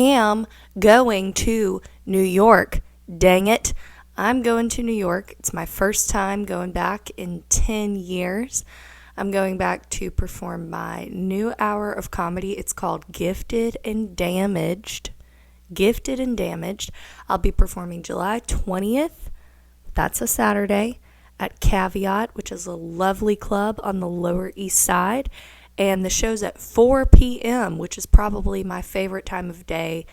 Am going to New York. Dang it. I'm going to New York. It's my first time going back in 10 years. I'm going back to perform my new hour of comedy. It's called Gifted and Damaged. Gifted and Damaged. I'll be performing July 20th. That's a Saturday at Caveat, which is a lovely club on the Lower East Side. And the show's at 4 p.m., which is probably my favorite time of day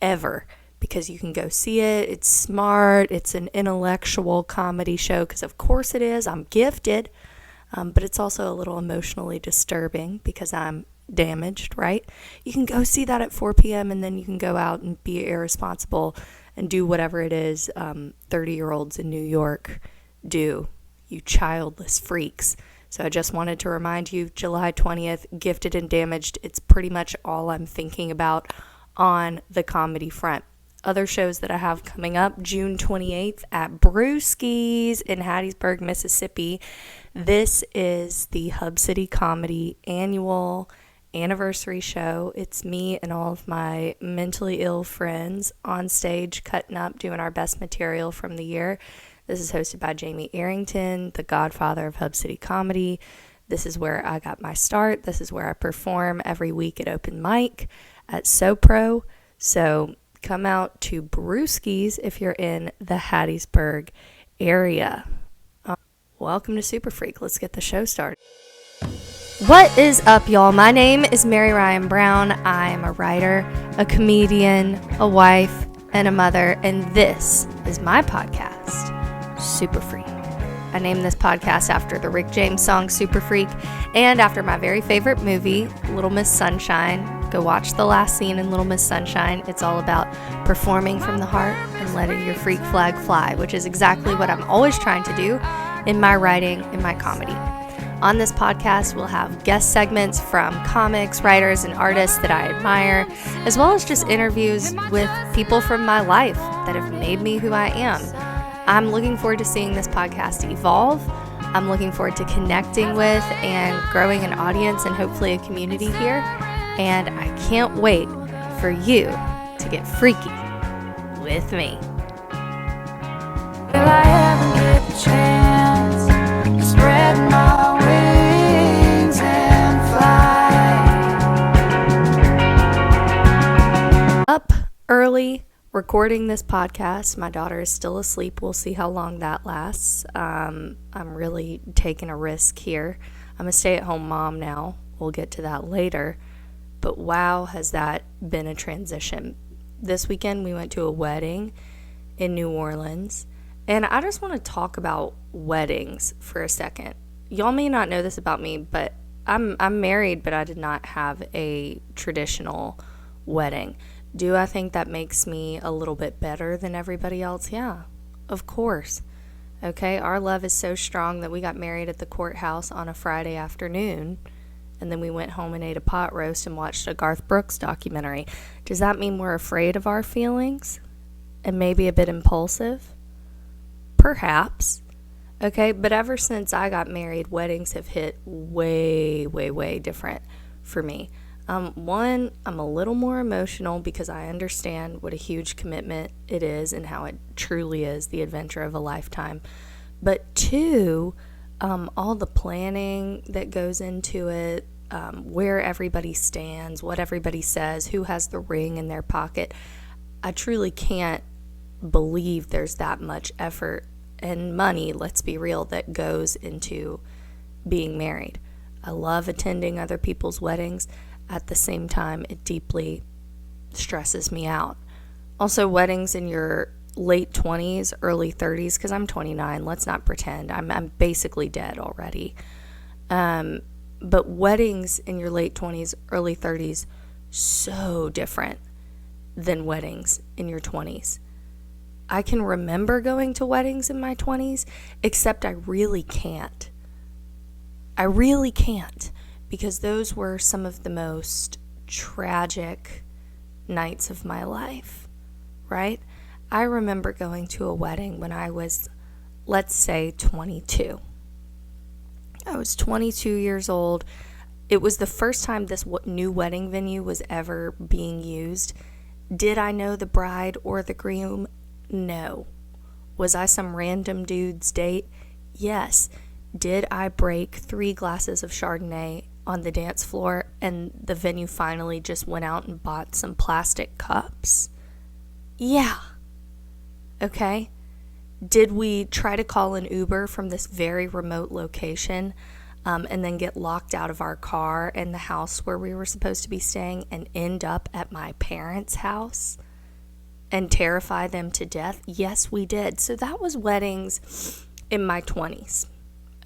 ever because you can go see it. It's smart. It's an intellectual comedy show because, of course, it is. I'm gifted. But it's also a little emotionally disturbing because I'm damaged, right? You can go see that at 4 p.m. and then you can go out and be irresponsible and do whatever it is 30-year-olds in New York do, you childless freaks. So I just wanted to remind you, July 20th, Gifted and Damaged. It's pretty much all I'm thinking about on the comedy front. Other shows that I have coming up, June 28th at Brewski's in Hattiesburg, Mississippi. This is the Hub City Comedy annual anniversary show. It's me and all of my mentally ill friends on stage cutting up, doing our best material from the year. This is hosted by Jamie Arrington, the godfather of Hub City Comedy. This is where I got my start. This is where I perform every week at open mic at SoPro. So come out to Brewski's if you're in the Hattiesburg area. Welcome to Superfreak. Let's get the show started. What is up, y'all? My name is Mary Ryan Brown. I am a writer, a comedian, a wife, and a mother, and this is my podcast, Superfreak. I named this podcast after the Rick James song Superfreak and after my very favorite movie, Little Miss Sunshine. Go watch the last scene in Little Miss Sunshine. It's all about performing from the heart and letting your freak flag fly, which is exactly what I'm always trying to do in my writing, in my comedy. On this podcast, we'll have guest segments from comics, writers, and artists that I admire, as well as just interviews with people from my life that have made me who I am. I'm looking forward to seeing this podcast evolve. I'm looking forward to connecting with and growing an audience and hopefully a community here. And I can't wait for you to get freaky with me. Will I ever get the chance to spread my wings and fly? Up early, recording this podcast. My daughter is still asleep. We'll see how long that lasts. I'm really taking a risk here. I'm a stay-at-home mom now. We'll get to that later. But wow, has that been a transition. This weekend we went to a wedding in New Orleans. And I just want to talk about weddings for a second. Y'all may not know this about me, but I'm married, but I did not have a traditional wedding. Do I think that makes me a little bit better than everybody else? Yeah, of course. Okay, our love is so strong that we got married at the courthouse on a Friday afternoon, and then we went home and ate a pot roast and watched a Garth Brooks documentary. Does that mean we're afraid of our feelings and maybe a bit impulsive? Perhaps. Okay, but ever since I got married, weddings have hit way, way, way different for me. One, I'm a little more emotional because I understand what a huge commitment it is and how it truly is the adventure of a lifetime. But two, all the planning that goes into it, where everybody stands, what everybody says, who has the ring in their pocket. I truly can't believe there's that much effort and money, let's be real, that goes into being married. I love attending other people's weddings. At the same time, it deeply stresses me out. Also, weddings in your late 20s, early 30s, because I'm 29, let's not pretend. I'm basically dead already. But weddings in your late 20s, early 30s, so different than weddings in your 20s. I can remember going to weddings in my 20s, except I really can't. I really can't, because those were some of the most tragic nights of my life, right? I remember going to a wedding when I was, let's say, 22. I was 22 years old. It was the first time this new wedding venue was ever being used Did I know the bride or the groom? No. Was I some random dude's date? Yes. Did I break 3 glasses of Chardonnay on the dance floor and the venue finally just went out and bought some plastic cups? Yeah. Okay. Did we try to call an Uber from this very remote location and then get locked out of our car in the house where we were supposed to be staying and end up at my parents' house and terrify them to death? Yes, we did. So that was weddings in my 20s,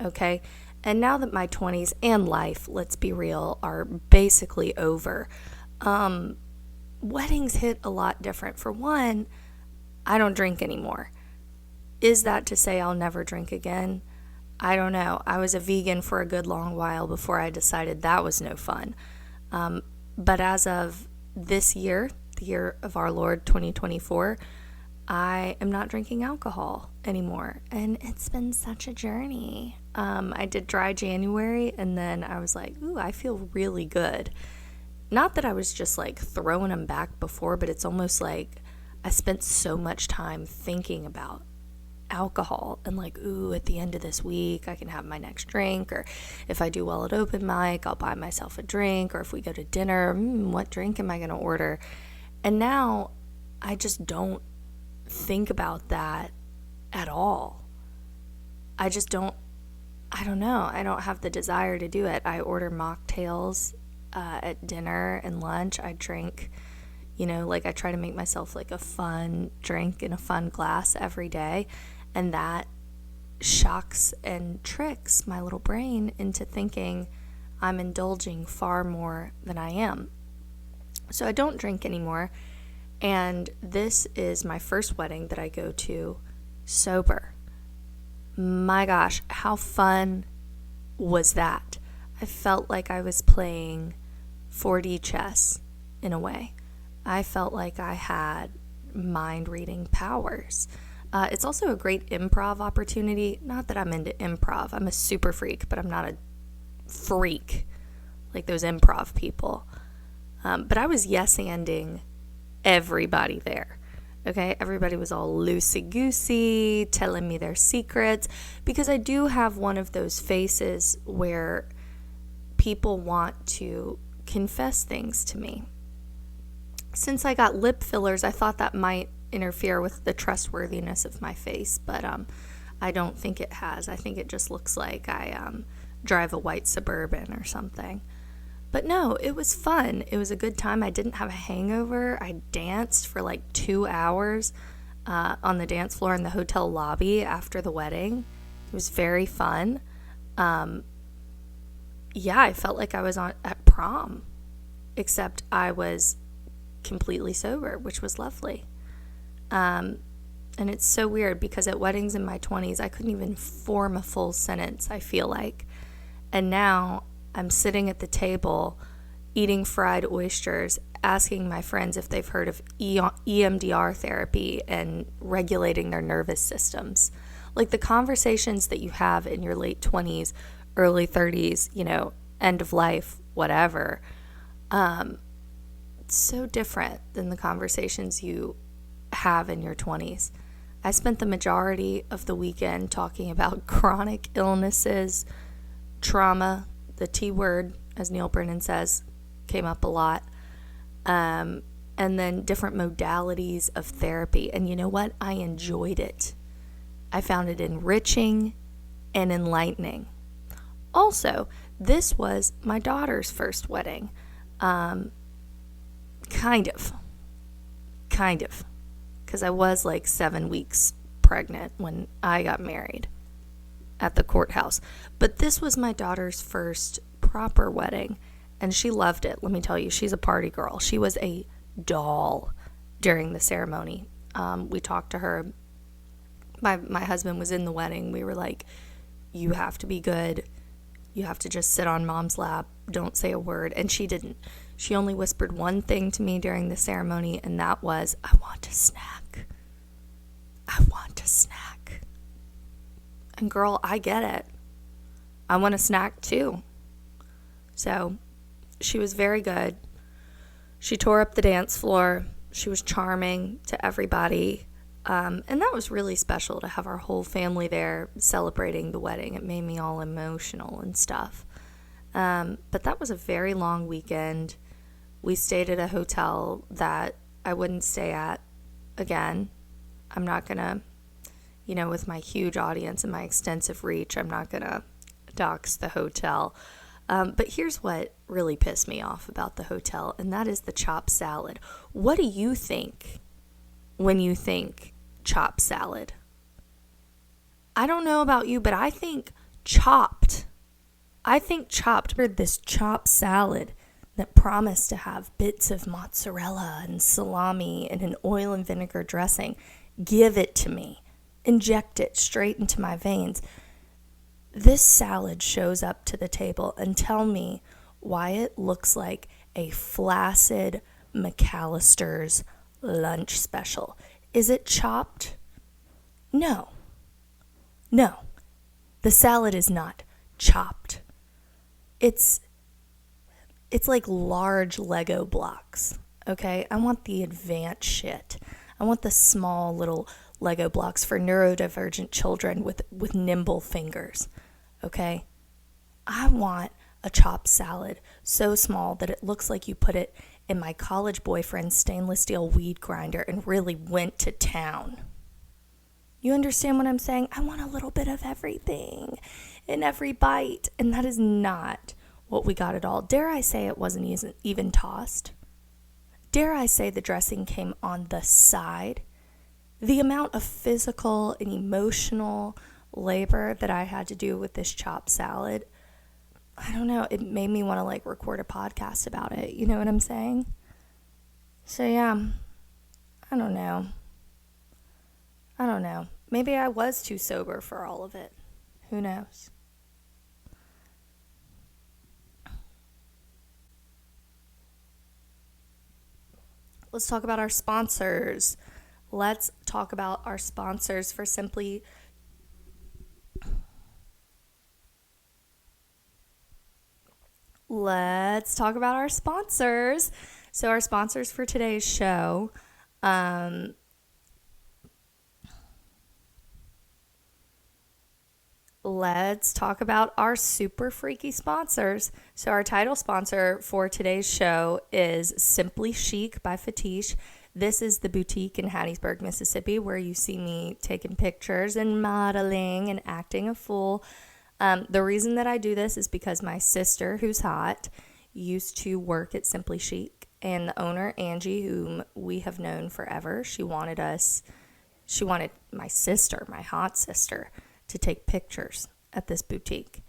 okay? And now that my 20s and life, let's be real, are basically over, weddings hit a lot different. For one, I don't drink anymore. Is that to say I'll never drink again? I don't know. I was a vegan for a good long while before I decided that was no fun. But as of this year, the year of our Lord 2024, I am not drinking alcohol anymore. And it's been such a journey. I did dry January and then I was like, ooh, I feel really good. Not that I was just like throwing them back before, but it's almost like I spent so much time thinking about alcohol and like, ooh, at the end of this week I can have my next drink, or if I do well at open mic I'll buy myself a drink, or if we go to dinner, what drink am I going to order? And now I just don't think about that at all. I don't know, I don't have the desire to do it. I order mocktails at dinner and lunch. I drink, like I try to make myself like a fun drink in a fun glass every day. And that shocks and tricks my little brain into thinking I'm indulging far more than I am. So I don't drink anymore. And this is my first wedding that I go to sober. My gosh, how fun was that? I felt like I was playing 4D chess in a way. I felt like I had mind-reading powers. It's also a great improv opportunity. Not that I'm into improv. I'm a super freak, but I'm not a freak like those improv people. But I was yes-anding everybody there. Okay, everybody was all loosey-goosey, telling me their secrets, because I do have one of those faces where people want to confess things to me. Since I got lip fillers, I thought that might interfere with the trustworthiness of my face, but I don't think it has. I think it just looks like I drive a white Suburban or something. But no, it was fun. It was a good time. I didn't have a hangover. I danced for like 2 hours on the dance floor in the hotel lobby after the wedding. It was very fun. Yeah, I felt like I was at prom, except I was completely sober, which was lovely. And it's so weird because at weddings in my 20s, I couldn't even form a full sentence, I feel like. And now I'm sitting at the table eating fried oysters, asking my friends if they've heard of EMDR therapy and regulating their nervous systems. Like the conversations that you have in your late 20s, early 30s, end of life, whatever. It's so different than the conversations you have in your 20s. I spent the majority of the weekend talking about chronic illnesses, trauma, the T word, as Neil Brennan says, came up a lot, and then different modalities of therapy. And you know what? I enjoyed it. I found it enriching and enlightening. Also, this was my daughter's first wedding. Kind of. Because I was like 7 weeks pregnant when I got married at the courthouse. But this was my daughter's first proper wedding, and she loved it. Let me tell you, she's a party girl. She was a doll during the ceremony. We talked to her. My husband was in the wedding. We were like, you have to be good. You have to just sit on mom's lap. Don't say a word. And she didn't. She only whispered one thing to me during the ceremony, and that was, I want a snack. I want a snack. And girl, I get it. I want a snack too. So she was very good. She tore up the dance floor. She was charming to everybody. And that was really special to have our whole family there celebrating the wedding. It made me all emotional and stuff. But that was a very long weekend. We stayed at a hotel that I wouldn't stay at again. I'm not going to, with my huge audience and my extensive reach, I'm not going to dox the hotel. But here's what really pissed me off about the hotel, and that is the chopped salad. What do you think when you think chopped salad? I don't know about you, but I think chopped. This chopped salad that promised to have bits of mozzarella and salami and an oil and vinegar dressing. Give it to me. Inject it straight into my veins. This salad shows up to the table and tell me why it looks like a flaccid McAllister's lunch special. Is it chopped? No. The salad is not chopped. It's like large Lego blocks, okay? I want the advanced shit. I want the small little Lego blocks for neurodivergent children with nimble fingers, okay? I want a chopped salad so small that it looks like you put it in my college boyfriend's stainless steel weed grinder and really went to town. You understand what I'm saying? I want a little bit of everything in every bite, and that is not what we got at all. Dare I say it wasn't even tossed? Dare I say the dressing came on the side? The amount of physical and emotional labor that I had to do with this chopped salad, I don't know, it made me want to record a podcast about it. You know what I'm saying? So yeah, I don't know. Maybe I was too sober for all of it. Who knows? Let's talk about our sponsors. Let's talk about our sponsors for Simply. Let's talk about our sponsors. So our sponsors for today's show, let's talk about our super freaky sponsors. So our title sponsor for today's show is Simply Chic by Fatish. This is the boutique in Hattiesburg, Mississippi, where you see me taking pictures and modeling and acting a fool. The reason that I do this is because my sister, who's hot, used to work at Simply Chic, and the owner, Angie, whom we have known forever, she wanted my sister, my hot sister, to take pictures at this boutique.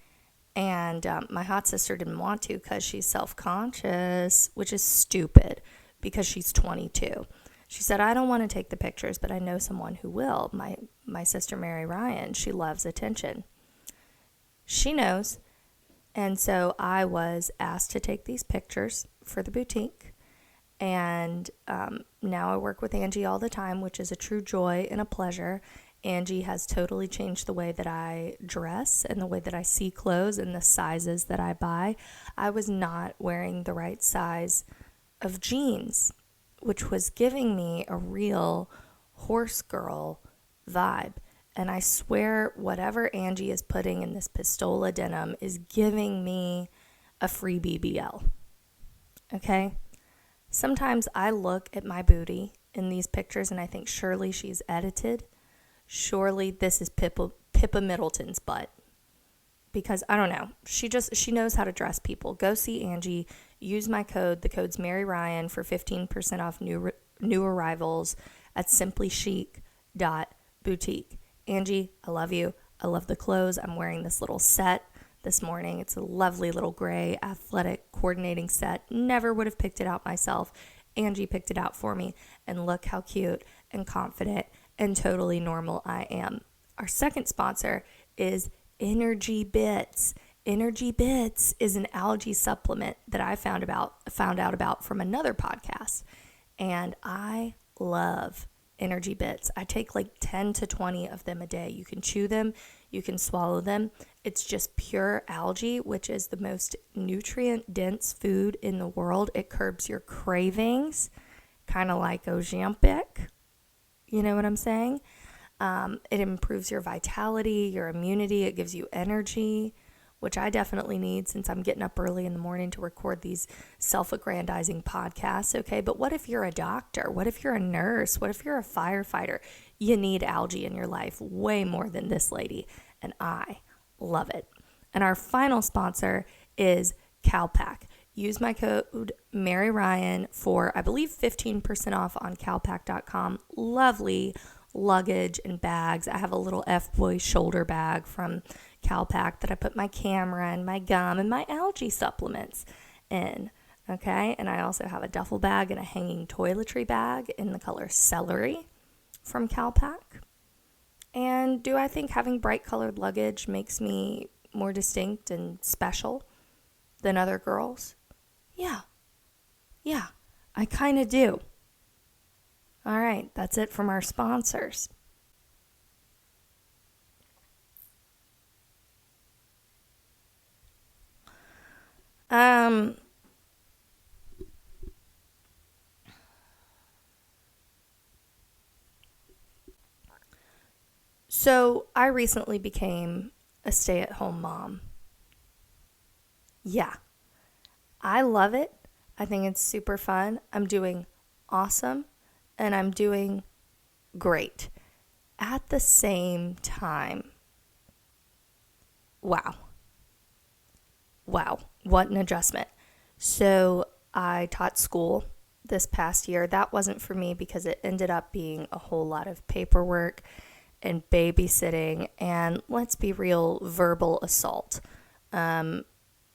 And my hot sister didn't want to because she's self-conscious, which is stupid because she's 22. She said, I don't want to take the pictures, but I know someone who will. My sister, Mary Ryan, she loves attention. She knows. And so I was asked to take these pictures for the boutique. And now I work with Angie all the time, which is a true joy and a pleasure. Angie has totally changed the way that I dress and the way that I see clothes and the sizes that I buy. I was not wearing the right size of jeans, which was giving me a real horse girl vibe. And I swear whatever Angie is putting in this Pistola denim is giving me a free BBL. Okay? Sometimes I look at my booty in these pictures and I think surely she's edited. Surely this is Pippa Middleton's butt. Because, I don't know, she knows how to dress people. Go see Angie. Use my code. The code's Mary Ryan for 15% off new arrivals at simplychic.boutique. Angie, I love you. I love the clothes. I'm wearing this little set this morning. It's a lovely little gray athletic coordinating set. Never would have picked it out myself. Angie picked it out for me. And look how cute and confident and totally normal I am. Our second sponsor is Energy Bits. Energy Bits is an algae supplement that I found out about from another podcast. And I love Energy Bits. I take 10 to 20 of them a day. You can chew them, you can swallow them. It's just pure algae, which is the most nutrient dense food in the world. It curbs your cravings kind of like Ozempic. You know what I'm saying? It improves your vitality, your immunity. It gives you energy, which I definitely need since I'm getting up early in the morning to record these self-aggrandizing podcasts, okay? But what if you're a doctor? What if you're a nurse? What if you're a firefighter? You need algae in your life way more than this lady, and I love it. And our final sponsor is Calpac. Use my code Mary Ryan for, I believe, 15% off on calpac.com. Lovely luggage and bags. I have a little F-Boy shoulder bag from Calpac that I put my camera and my gum and my algae supplements in. Okay, and I also have a duffel bag and a hanging toiletry bag in the color celery from Calpac. And do I think having bright colored luggage makes me more distinct and special than other girls? Yeah, I kind of do. All right, that's it from our sponsors. So I recently became a stay-at-home mom. Yeah, I love it. I think it's super fun. I'm doing awesome and I'm doing great. At the same time, wow, what an adjustment. So I taught school this past year. That wasn't for me because it ended up being a whole lot of paperwork and babysitting and, let's be real, verbal assault. My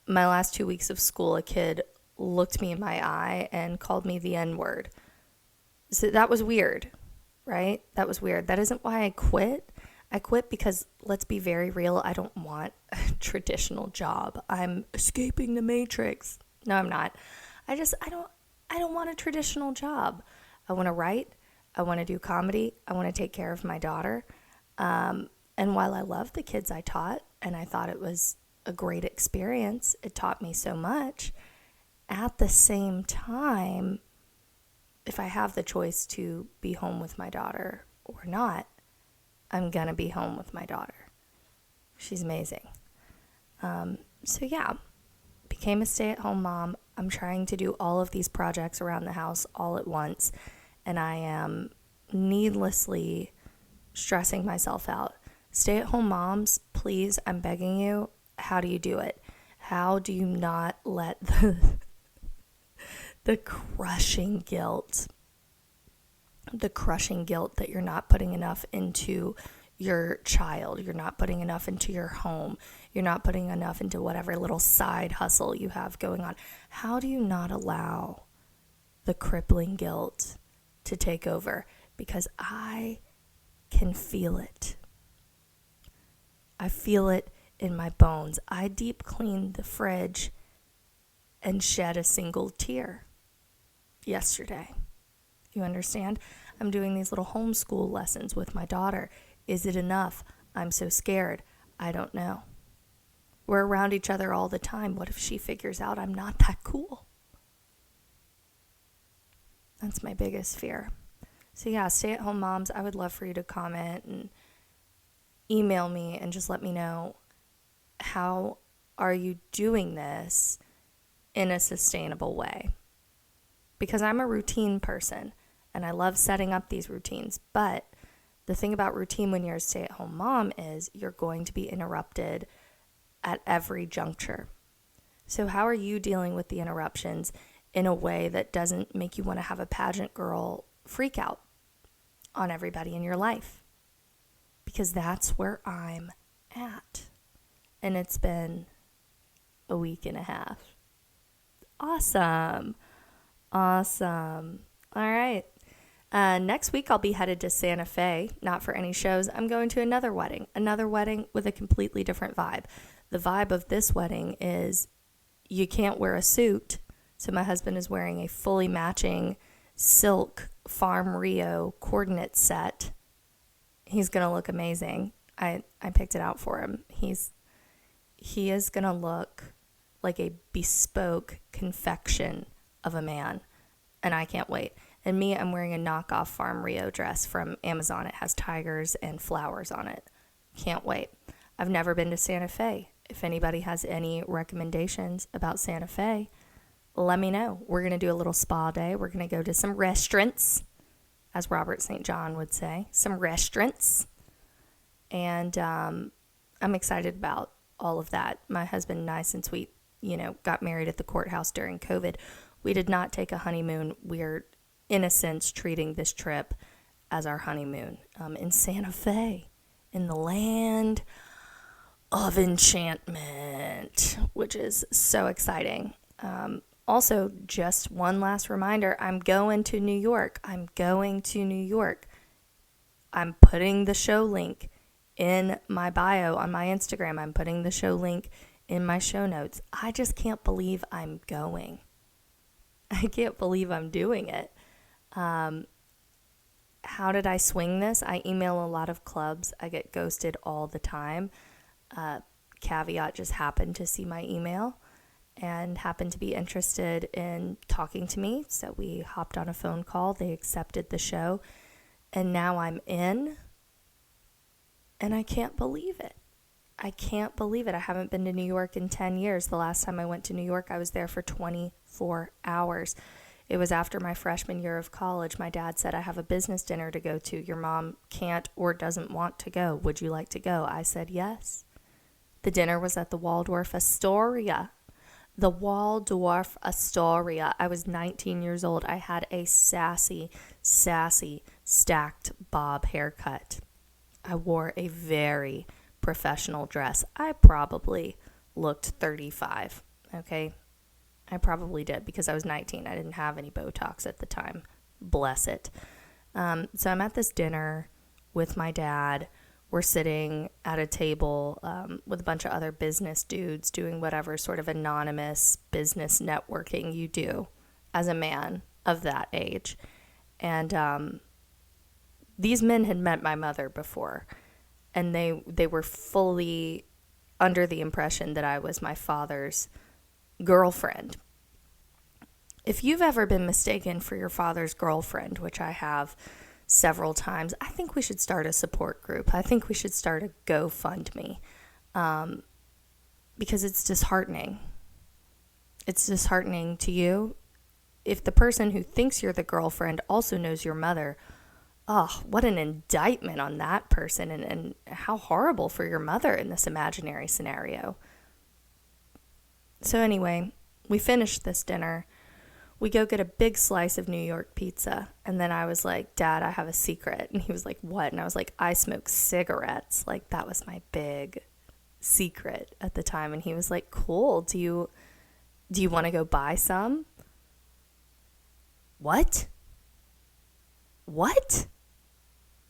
last 2 weeks of school, a kid looked me in my eye and called me the N-word. So that was weird, right? That was weird. That isn't why I quit. I quit because, let's be very real, I don't want a traditional job. I'm escaping the matrix. No, I'm not. I don't want a traditional job. I want to write. I want to do comedy. I want to take care of my daughter. And while I love the kids I taught, and I thought it was a great experience, it taught me so much. At the same time, if I have the choice to be home with my daughter or not, I'm going to be home with my daughter. She's amazing. So yeah, became a stay-at-home mom. I'm trying to do all of these projects around the house all at once, and I am needlessly stressing myself out. Stay-at-home moms, please, I'm begging you, how do you do it? How do you not let the crushing guilt that you're not putting enough into your child, you're not putting enough into your home, you're not putting enough into whatever little side hustle you have going on. How do you not allow the crippling guilt to take over? Because I can feel it. I feel it in my bones. I deep cleaned the fridge and shed a single tear yesterday. You understand? I'm doing these little homeschool lessons with my daughter. Is it enough? I'm so scared. I don't know. We're around each other all the time. What if she figures out I'm not that cool? That's my biggest fear. So yeah, stay-at-home moms, I would love for you to comment and email me and just let me know, how are you doing this in a sustainable way? Because I'm a routine person and I love setting up these routines. But the thing about routine when you're a stay-at-home mom is you're going to be interrupted at every juncture. So how are you dealing with the interruptions in a way that doesn't make you want to have a pageant girl freak out on everybody in your life? Because that's where I'm at. And it's been a week and a half. Awesome. All right. Next week, I'll be headed to Santa Fe, not for any shows. I'm going to another wedding with a completely different vibe. The vibe of this wedding is you can't wear a suit. So my husband is wearing a fully matching silk Farm Rio coordinate set. He's going to look amazing. I picked it out for him. He is going to look like a bespoke confection of a man, and I can't wait. And me, I'm wearing a knockoff Farm Rio dress from Amazon. It has tigers and flowers on it. Can't wait. I've never been to Santa Fe. If anybody has any recommendations about Santa Fe, let me know. We're going to do a little spa day. We're going to go to some restaurants, as Robert St. John would say, some restaurants. And I'm excited about all of that. My husband and I, since we, got married at the courthouse during COVID, we did not take a honeymoon. We're, in a sense, treating this trip as our honeymoon in Santa Fe, in the land of enchantment, which is so exciting. Also, just one last reminder, I'm going to New York. I'm putting the show link in my bio on my Instagram. I'm putting the show link in my show notes. I just can't believe I'm going. I can't believe I'm doing it. How did I swing this? I email a lot of clubs. I get ghosted all the time. Caveat just happened to see my email and happened to be interested in talking to me. So we hopped on a phone call. They accepted the show. And now I'm in. And I can't believe it. I haven't been to New York in 10 years. The last time I went to New York, I was there for 24 hours. It was after my freshman year of college. My dad said, I have a business dinner to go to. Your mom can't or doesn't want to go. Would you like to go? I said yes. The dinner was at the Waldorf Astoria. I was 19 years old. I had a sassy, stacked bob haircut. I wore a very professional dress. I probably looked 35, okay? I probably did because I was 19. I didn't have any Botox at the time. Bless it. So I'm at this dinner with my dad. We're sitting at a table with a bunch of other business dudes doing whatever sort of anonymous business networking you do as a man of that age. And these men had met my mother before, and they were fully under the impression that I was my father's girlfriend. If you've ever been mistaken for your father's girlfriend, which I have several times, I think we should start a support group. I think we should start a GoFundMe because it's disheartening. It's disheartening to you. If the person who thinks you're the girlfriend also knows your mother, oh, what an indictment on that person, and how horrible for your mother in this imaginary scenario. So anyway, we finished this dinner. We go get a big slice of New York pizza. And then I was like, Dad, I have a secret. And he was like, what? And I was like, I smoke cigarettes. Like, that was my big secret at the time. And he was like, cool. Do you want to go buy some? What?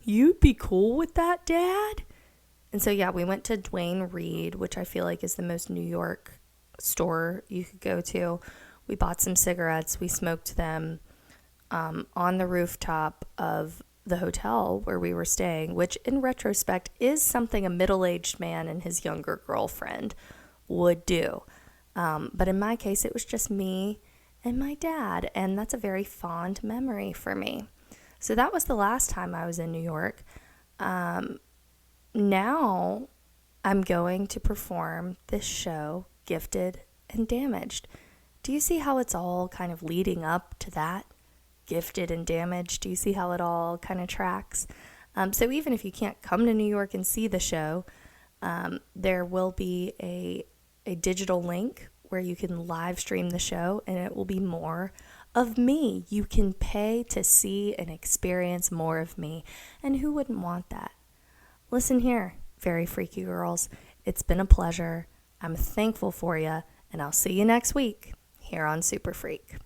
You'd be cool with that, Dad? And so, yeah, we went to Dwayne Reed, which I feel like is the most New York store you could go to. We bought some cigarettes. We smoked them on the rooftop of the hotel where we were staying, which in retrospect is something a middle-aged man and his younger girlfriend would do. But in my case, it was just me and my dad, and that's a very fond memory for me. So that was the last time I was in New York. Now I'm going to perform this show, Gifted and Damaged. Do you see how it's all kind of leading up to that? Gifted and Damaged. Do you see how it all kind of tracks? So even if you can't come to New York and see the show, there will be a digital link where you can live stream the show, and it will be more of me. You can pay to see and experience more of me. And who wouldn't want that? Listen here, very freaky girls. It's been a pleasure. I'm thankful for you, and I'll see you next week here on Superfreak.